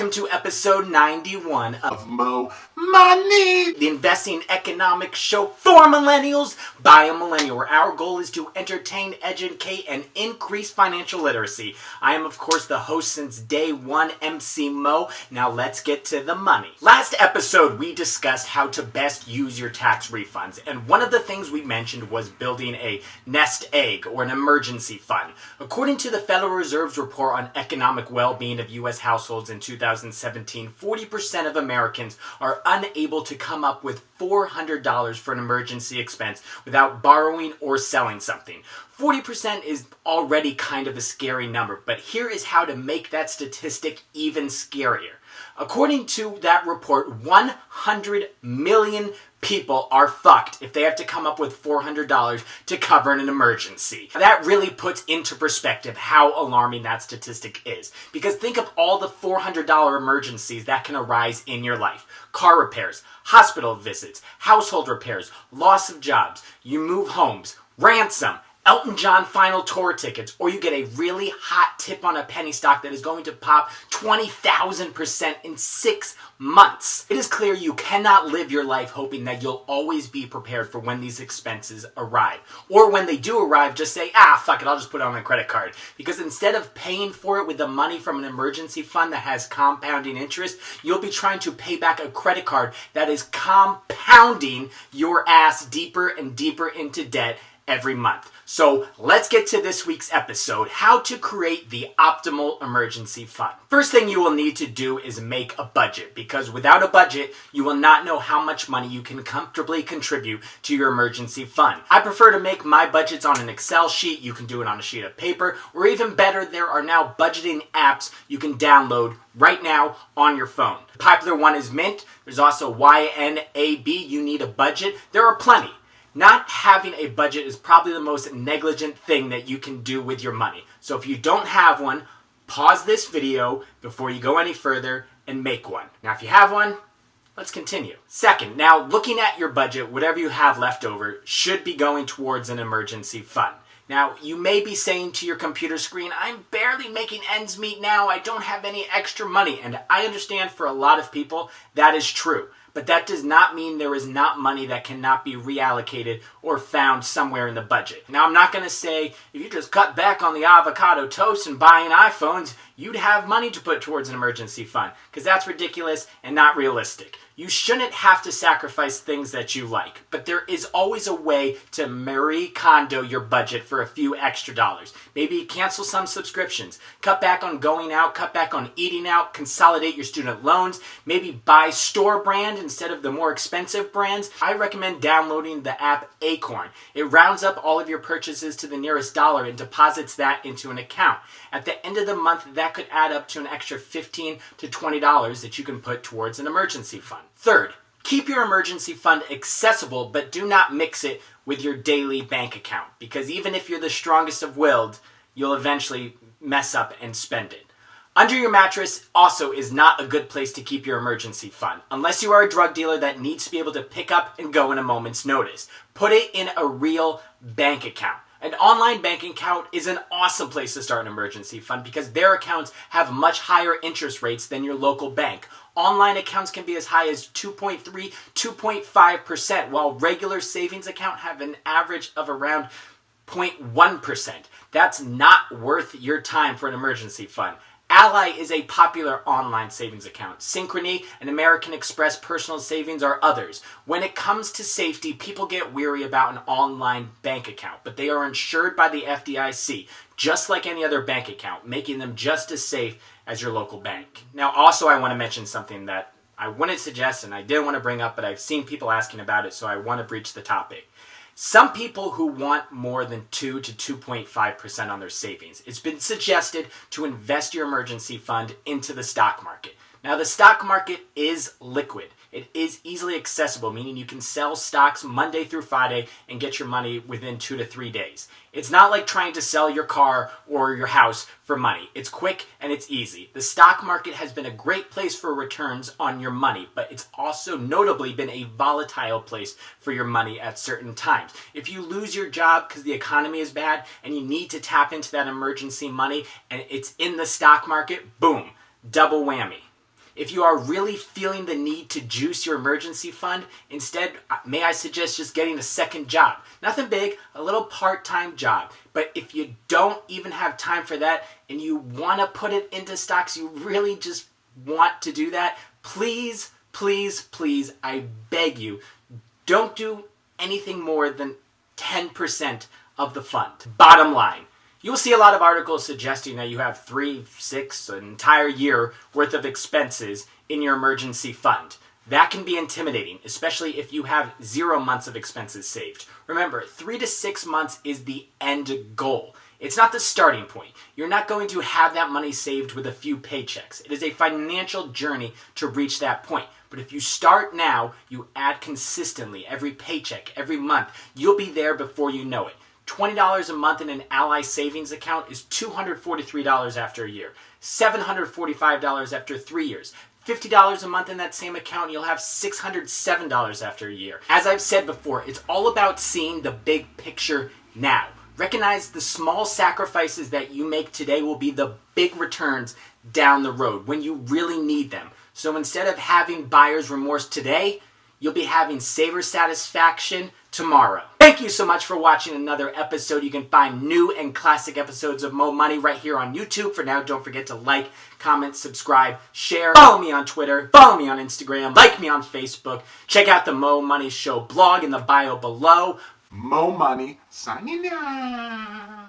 Welcome to episode 91 of Mo Money, the investing economics show for millennials by a millennial, where our goal is to entertain, educate, and increase financial literacy. I am, of course, the host since day one, MC Mo. Now let's get to the money. Last episode, we discussed how to best use your tax refunds, and one of the things we mentioned was building a nest egg or an emergency fund. According to the Federal Reserve's report on economic well-being of U.S. households in 2017, 40% of Americans are unable to come up with $400 for an emergency expense without borrowing or selling something. 40% is already kind of a scary number, but here is how to make that statistic even scarier. According to that report, 100 million people are fucked if they have to come up with $400 to cover an emergency. That really puts into perspective how alarming that statistic is. Because think of all the $400 emergencies that can arise in your life. Car repairs, hospital visits, household repairs, loss of jobs, you move homes, ransom, Elton John final tour tickets, or you get a really hot tip on a penny stock that is going to pop 20,000% in 6 months. It is clear you cannot live your life hoping that you'll always be prepared for when these expenses arrive. Or when they do arrive, just say, fuck it, I'll just put it on my credit card. Because instead of paying for it with the money from an emergency fund that has compounding interest, you'll be trying to pay back a credit card that is compounding your ass deeper and deeper into debt every month. So let's get to this week's episode, how to create the optimal emergency fund. First thing you will need to do is make a budget, because without a budget, you will not know how much money you can comfortably contribute to your emergency fund. I prefer to make my budgets on an Excel sheet. You can do it on a sheet of paper, or even better, there are now budgeting apps you can download right now on your phone. The popular one is Mint. There's also YNAB, You Need a Budget. There are plenty. Not having a budget is probably the most negligent thing that you can do with your money. So if you don't have one, pause this video before you go any further and make one. Now if you have one, let's continue. Second, now looking at your budget, whatever you have left over should be going towards an emergency fund. Now, you may be saying to your computer screen, I'm barely making ends meet now, I don't have any extra money. And I understand for a lot of people that is true. But that does not mean there is not money that cannot be reallocated or found somewhere in the budget. Now, I'm not going to say if you just cut back on the avocado toast and buying iPhones, you'd have money to put towards an emergency fund, because that's ridiculous and not realistic. You shouldn't have to sacrifice things that you like, but there is always a way to Marie Kondo your budget for a few extra dollars. Maybe cancel some subscriptions, cut back on going out, cut back on eating out, consolidate your student loans, maybe buy store brand instead of the more expensive brands. I recommend downloading the app Acorn. It rounds up all of your purchases to the nearest dollar and deposits that into an account. At the end of the month, that could add up to an extra $15 to $20 that you can put towards an emergency fund. Third, keep your emergency fund accessible, but do not mix it with your daily bank account, because even if you're the strongest of willed, you'll eventually mess up and spend it. Under your mattress also is not a good place to keep your emergency fund, unless you are a drug dealer that needs to be able to pick up and go in a moment's notice. Put it in a real bank account. An online bank account is an awesome place to start an emergency fund because their accounts have much higher interest rates than your local bank. Online accounts can be as high as 2.3, 2.5%, while regular savings accounts have an average of around 0.1%. That's not worth your time for an emergency fund. Ally is a popular online savings account. Synchrony and American Express Personal Savings are others. When it comes to safety, people get weary about an online bank account, but they are insured by the FDIC, just like any other bank account, making them just as safe as your local bank. Now, also, I want to mention something that I wouldn't suggest and I didn't want to bring up, but I've seen people asking about it, so I want to breach the topic. Some people who want more than 2 to 2.5% on their savings, it's been suggested to invest your emergency fund into the stock market. Now, the stock market is liquid. It is easily accessible, meaning you can sell stocks Monday through Friday and get your money within 2 to 3 days. It's not like trying to sell your car or your house for money. It's quick and it's easy. The stock market has been a great place for returns on your money, but it's also notably been a volatile place for your money at certain times. If you lose your job because the economy is bad and you need to tap into that emergency money and it's in the stock market, boom, double whammy. If you are really feeling the need to juice your emergency fund, instead, may I suggest just getting a second job. Nothing big, a little part-time job. But if you don't even have time for that and you want to put it into stocks, you really just want to do that, please, please, please, I beg you, don't do anything more than 10% of the fund. Bottom line, you'll see a lot of articles suggesting that you have 3, 6, an entire year worth of expenses in your emergency fund. That can be intimidating, especially if you have 0 months of expenses saved. Remember, 3 to 6 months is the end goal. It's not the starting point. You're not going to have that money saved with a few paychecks. It is a financial journey to reach that point. But if you start now, you add consistently every paycheck, every month, you'll be there before you know it. $20 a month in an Ally savings account is $243 after a year, $745 after 3 years. $50 a month in that same account, you'll have $607 after a year. As I've said before, it's all about seeing the big picture now. Recognize the small sacrifices that you make today will be the big returns down the road when you really need them. So instead of having buyer's remorse today, you'll be having saver satisfaction tomorrow. Thank you so much for watching another episode. You can find new and classic episodes of Mo Money right here on YouTube. For now, don't forget to like, comment, subscribe, share. Follow me on Twitter. Follow me on Instagram. Like me on Facebook. Check out the Mo Money Show blog in the bio below. Mo Money signing out.